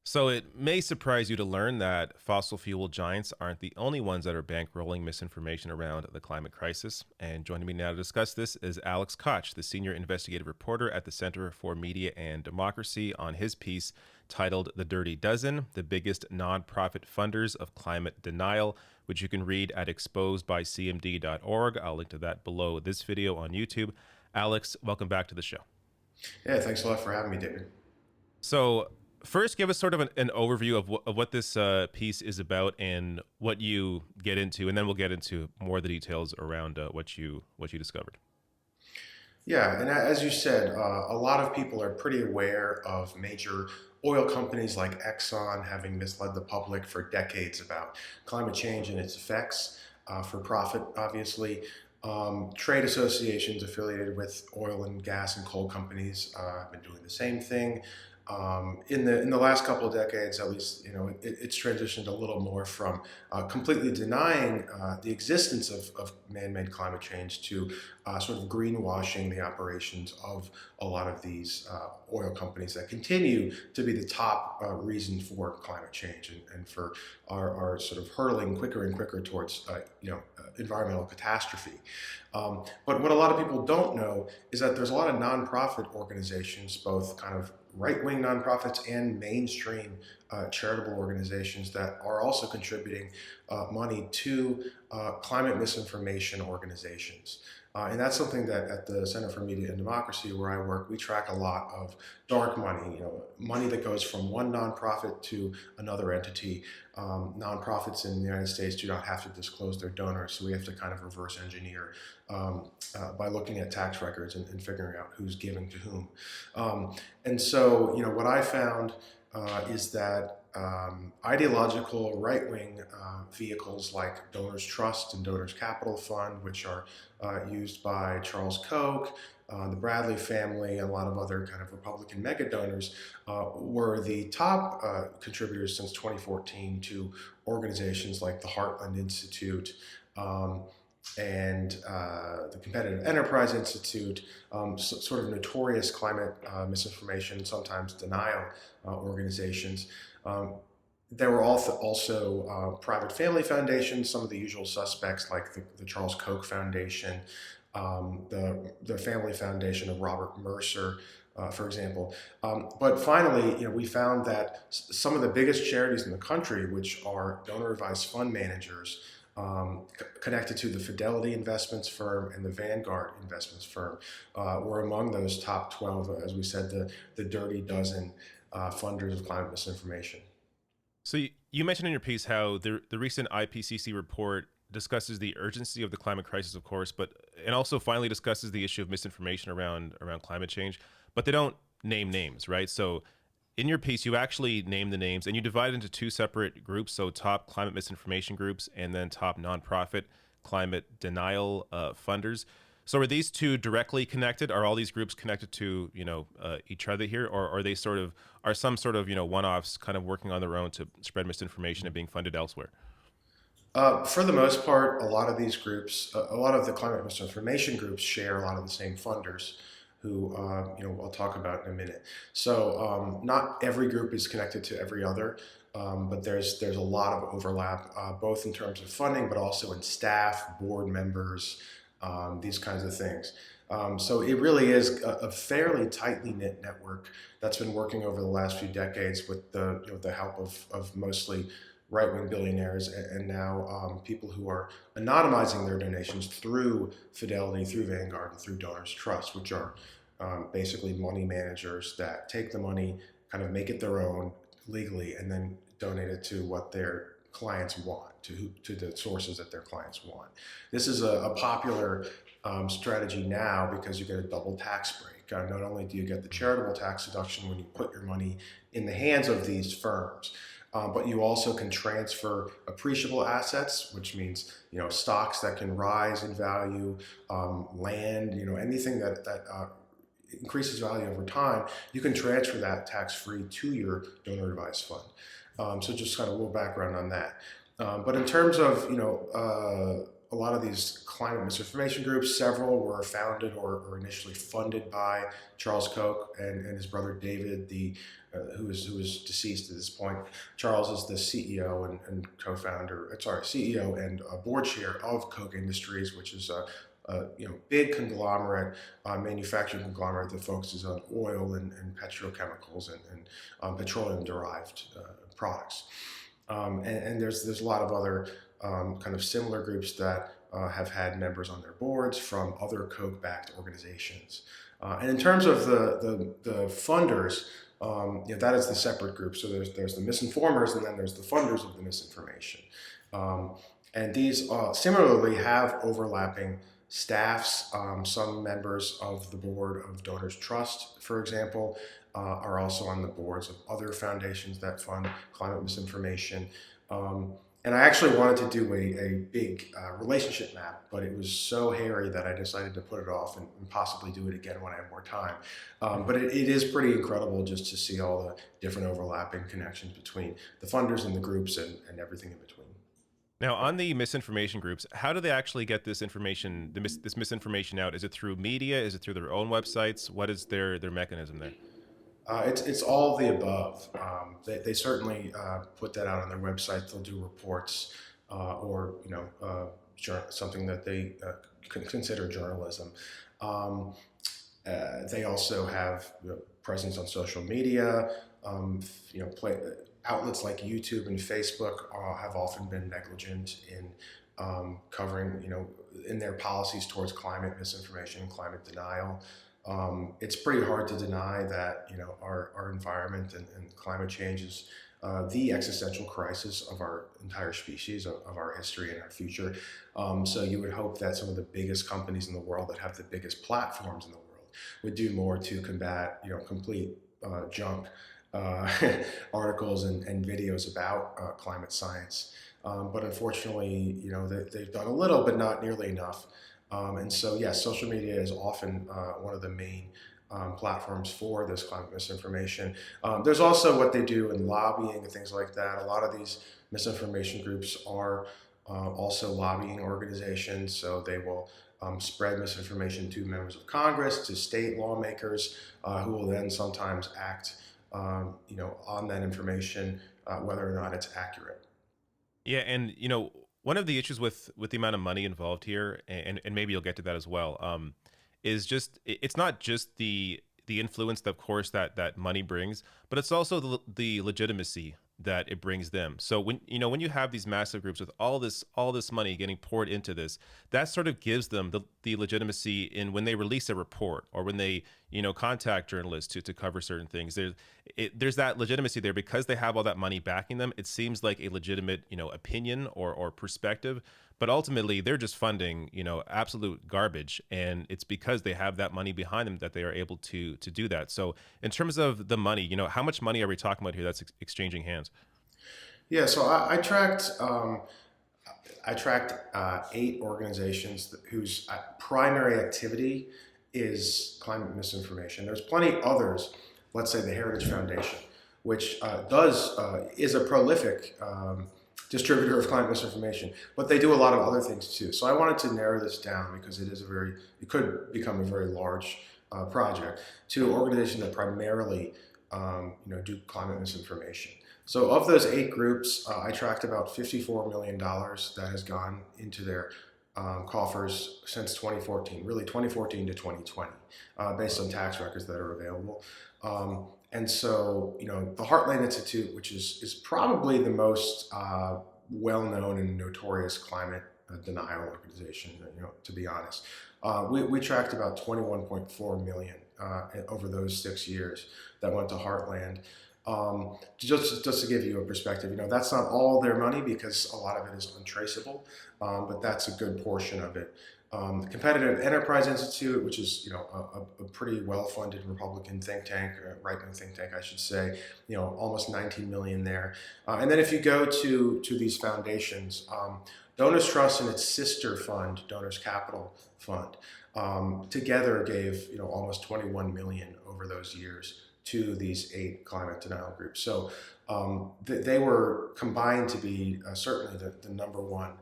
So it may surprise you to learn that fossil fuel giants aren't the only ones that are bankrolling misinformation around the climate crisis. And joining me now to discuss this is Alex Kotch, the senior investigative reporter at the Center for Media and Democracy, on his piece titled The Dirty Dozen: The Biggest Nonprofit Funders of Climate Denial, which you can read at exposedbycmd.org. I'll link to that below this video on YouTube. Alex, welcome back to the show. Yeah, thanks a lot for having me, David. So, first, give us sort of an overview of what this piece is about and what you get into, and then we'll get into more of the details around what you discovered. Yeah, and as you said, a lot of people are pretty aware of major oil companies like Exxon having misled the public for decades about climate change and its effects for profit, obviously. Trade associations affiliated with oil and gas and coal companies have been doing the same thing. In the last couple of decades, at least, it's transitioned a little more from completely denying the existence of man-made climate change to sort of greenwashing the operations of a lot of these oil companies that continue to be the top reason for climate change and for our sort of hurtling quicker and quicker towards environmental catastrophe. But what a lot of people don't know is that there's a lot of nonprofit organizations, both kind of right-wing nonprofits and mainstream charitable organizations that are also contributing money to climate misinformation organizations. And that's something that at the Center for Media and Democracy, where I work, we track a lot of dark money, money that goes from one nonprofit to another entity. Nonprofits in the United States do not have to disclose their donors, so we have to kind of reverse engineer by looking at tax records and figuring out who's giving to whom. And so, what I found is that ideological right-wing vehicles like Donors Trust and Donors Capital Fund, which are used by Charles Koch, the Bradley family, and a lot of other kind of Republican mega donors, were the top contributors since 2014 to organizations like the Heartland Institute, and the Competitive Enterprise Institute, sort of notorious climate misinformation, sometimes denial organizations. There were also private family foundations, some of the usual suspects like the Charles Koch Foundation, the Family Foundation of Robert Mercer, for example. But finally, we found that some of the biggest charities in the country, which are donor advised fund managers, connected to the Fidelity Investments firm and the Vanguard Investments firm, were among those top 12, as we said, the dirty dozen funders of climate misinformation. So you mentioned in your piece how the recent IPCC report discusses the urgency of the climate crisis, of course, but and also finally discusses the issue of misinformation around climate change, but they don't name names, right? So in your piece, you actually name the names and you divide it into two separate groups. So top climate misinformation groups and then top nonprofit climate denial funders. So are these two directly connected? Are all these groups connected to, each other here? Or are they are some sort of, one-offs kind of working on their own to spread misinformation and being funded elsewhere? For the most part, a lot of these groups, a lot of the climate misinformation groups share a lot of the same funders who, I'll talk about in a minute. So not every group is connected to every other, but there's a lot of overlap, both in terms of funding, but also in staff, board members, these kinds of things. So it really is a fairly tightly knit network that's been working over the last few decades with the help of mostly right-wing billionaires and now people who are anonymizing their donations through Fidelity, through Vanguard, and through Donors Trust, which are basically money managers that take the money, kind of make it their own legally, and then donate it to what their clients want, to the sources that their clients want. This is a popular strategy now because you get a double tax break. Not only do you get the charitable tax deduction when you put your money in the hands of these firms, but you also can transfer appreciable assets, which means stocks that can rise in value, land, anything that increases value over time. You can transfer that tax-free to your donor advised fund. So just kind of a little background on that. But in terms of a lot of these climate misinformation groups. Several were founded or initially funded by Charles Koch and his brother David, who is deceased at this point. Charles is the CEO and co-founder, CEO and board chair of Koch Industries, which is a big conglomerate, manufacturing conglomerate that focuses on oil and petrochemicals and petroleum derived products. And there's a lot of other kind of similar groups that have had members on their boards from other Koch-backed organizations. And in terms of the funders, that is the separate group. So there's the misinformers, and then there's the funders of the misinformation. Um, and these similarly have overlapping staffs. Some members of the board of Donors Trust, for example, are also on the boards of other foundations that fund climate misinformation. Um, and I actually wanted to do a big relationship map, but it was so hairy that I decided to put it off and possibly do it again when I have more time. But it is pretty incredible just to see all the different overlapping connections between the funders and the groups and everything in between. Now, on the misinformation groups, how do they actually get this information, this misinformation out? Is it through media? Is it through their own websites? What is their mechanism there? It's all of the above. They certainly put that out on their website. They'll do reports or something that they consider journalism. Um, they also have presence on social media. Play, outlets like YouTube and Facebook have often been negligent in covering, in their policies towards climate misinformation and climate denial. It's pretty hard to deny that our environment and climate change is the existential crisis of our entire species, of our history and our future. So you would hope that some of the biggest companies in the world that have the biggest platforms in the world would do more to combat, complete junk uh, articles and videos about climate science. But unfortunately, they've done a little, but not nearly enough. And so, yes, social media is often one of the main platforms for this climate misinformation. There's also what they do in lobbying and things like that. A lot of these misinformation groups are also lobbying organizations, so they will spread misinformation to members of Congress, to state lawmakers, who will then sometimes act, on that information, whether or not it's accurate. Yeah, and one of the issues with the amount of money involved here, and maybe you'll get to that as well, is just it's not just the influence, of course, that money brings, but it's also the legitimacy that it brings them. So when you have these massive groups with all this money getting poured into this, that sort of gives them the legitimacy in when they release a report or when they contact journalists to cover certain things. There's that legitimacy there because they have all that money backing them. It seems like a legitimate opinion or perspective, but ultimately they're just funding absolute garbage, and it's because they have that money behind them that they are able to do that. So in terms of the money, how much money are we talking about here that's exchanging hands? Yeah, so I tracked 8 organizations whose primary activity is climate misinformation. There's plenty others. Let's say the Heritage Foundation, which does is a prolific distributor of climate misinformation, but they do a lot of other things too. So I wanted to narrow this down because it could become a very large project to organizations that primarily do climate misinformation. So of those 8 groups, I tracked about $54 million that has gone into their coffers since 2014, really 2014 to 2020, based on tax records that are available. And so, the Heartland Institute, which is probably the most well-known and notorious climate denial organization, to be honest, we tracked about 21.4 million over those 6 years that went to Heartland. Just to give you a perspective, that's not all their money because a lot of it is untraceable, but that's a good portion of it. The Competitive Enterprise Institute, which is a pretty well-funded Republican think tank, right-wing think tank, I should say, almost 19 million there. And then if you go to these foundations, Donors Trust and its sister fund, Donors Capital Fund, together gave almost 21 million over those years to these 8 climate denial groups. So they were combined to be certainly the number one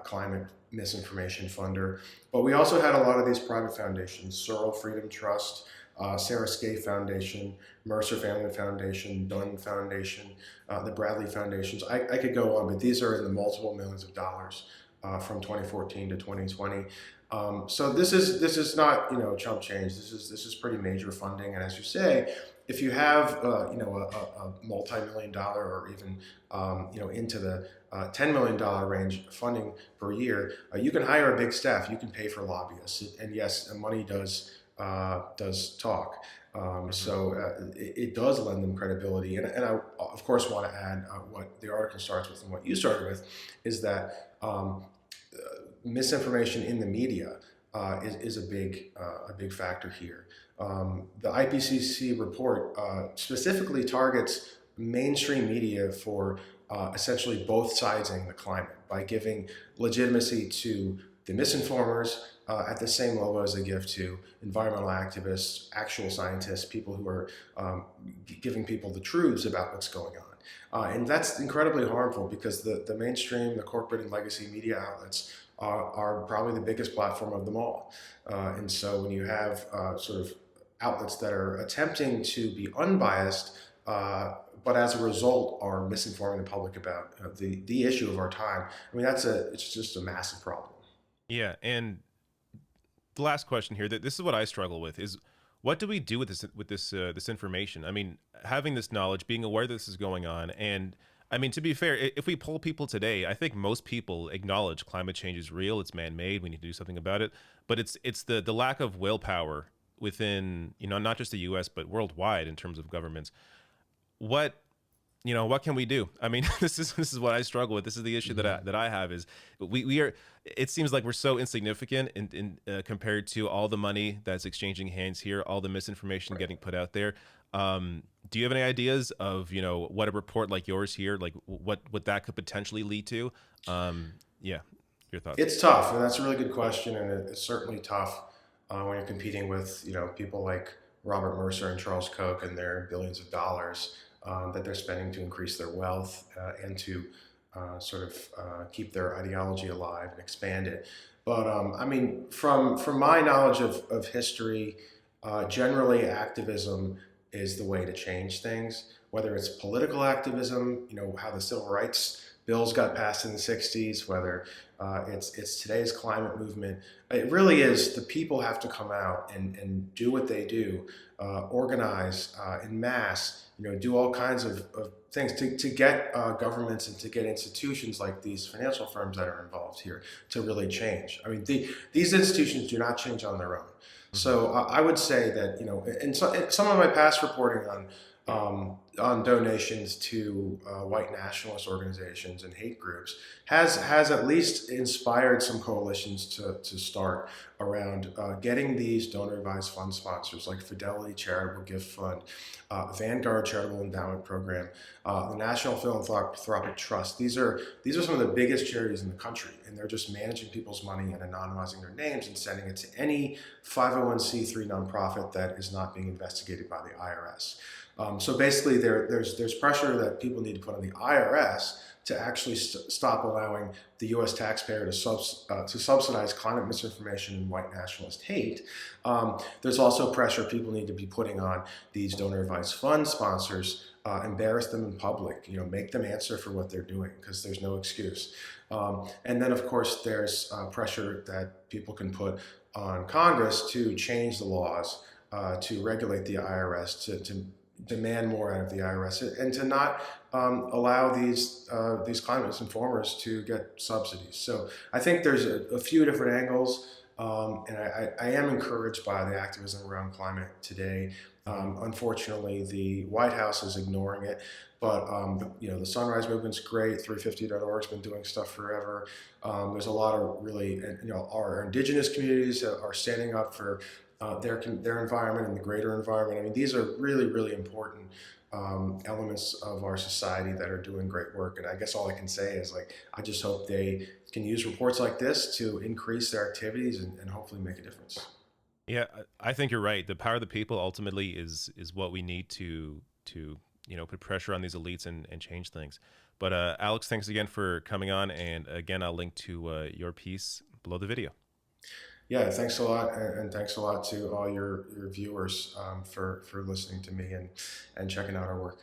climate misinformation funder. But we also had a lot of these private foundations: Searle Freedom Trust, Sarah Skate Foundation, Mercer Family Foundation, Dunn Foundation, the Bradley Foundations. I could go on, but these are in the multiple millions of dollars from 2014 to 2020. So this is not chump change. This is pretty major funding, and as you say, if you have a multi-million dollar or even into the $10 million range funding per year, you can hire a big staff. You can pay for lobbyists, and yes, money does talk. Hmm. It does lend them credibility. And I, of course, want to add what the article starts with and what you started with is that misinformation in the media is a big factor here. The IPCC report specifically targets mainstream media for essentially both siding the climate by giving legitimacy to the misinformers at the same level as they give to environmental activists, actual scientists, people who are giving people the truths about what's going on. And that's incredibly harmful because the mainstream, the corporate and legacy media outlets are probably the biggest platform of them all. And so when you have sort of outlets that are attempting to be unbiased, but as a result are misinforming the public about the issue of our time, I mean, it's just a massive problem. Yeah, and the last question here, that this is what I struggle with, is what do we do with this information? I mean, having this knowledge, being aware that this is going on, and I mean, to be fair, if we poll people today, I think most people acknowledge climate change is real, it's man-made, we need to do something about it. But it's the lack of willpower within, not just the U.S. but worldwide in terms of governments. What what can we do? I mean, this is what I struggle with. This is the issue that Mm-hmm. I have is we are. It seems like we're so insignificant in compared to all the money that's exchanging hands here, all the misinformation Right. getting put out there. Do you have any ideas of what a report like yours here, like what that could potentially lead to? Yeah, your thoughts. It's tough, and that's a really good question, and it's certainly tough when you're competing with people like Robert Mercer and Charles Koch and their billions of dollars that they're spending to increase their wealth and to sort of keep their ideology alive and expand it. But I mean, from my knowledge of history, generally activism is the way to change things. Whether it's political activism, how the civil rights bills got passed in the '60s, whether it's today's climate movement. It really is the people have to come out and do what they do, organize in mass, do all kinds of things to get governments and to get institutions like these financial firms that are involved here to really change. I mean, these institutions do not change on their own. Hmm. So I would say that in some of my past reporting on donations to white nationalist organizations and hate groups has at least inspired some coalitions to start around getting these donor advised fund sponsors like Fidelity Charitable Gift Fund, Vanguard Charitable Endowment Program, the National Philanthropic Trust. These are some of the biggest charities in the country, and they're just managing people's money and anonymizing their names and sending it to any 501c3 nonprofit that is not being investigated by the IRS. So basically, there's pressure that people need to put on the IRS to actually stop allowing the U.S. taxpayer to subsidize climate misinformation and white nationalist hate. There's also pressure people need to be putting on these donor advised fund sponsors. Embarrass them in public, make them answer for what they're doing because there's no excuse. And then, of course, there's pressure that people can put on Congress to change the laws, to regulate the IRS, to demand more out of the IRS, and to not allow these climate informers to get subsidies. So I think there's a few different angles, and I am encouraged by the activism around climate today. Hmm. Unfortunately, the White House is ignoring it. But the Sunrise Movement's great. 350.org's been doing stuff forever. There's a lot of really, our indigenous communities are standing up for their environment and the greater environment. I mean, these are really, really important elements of our society that are doing great work. And I guess all I can say is I just hope they can use reports like this to increase their activities and hopefully make a difference. Yeah, I think you're right. The power of the people ultimately is what we need to put pressure on these elites and change things. But Alex, thanks again for coming on, and again, I'll link to your piece below the video. Yeah, thanks a lot, and thanks a lot to all your viewers for listening to me and checking out our work.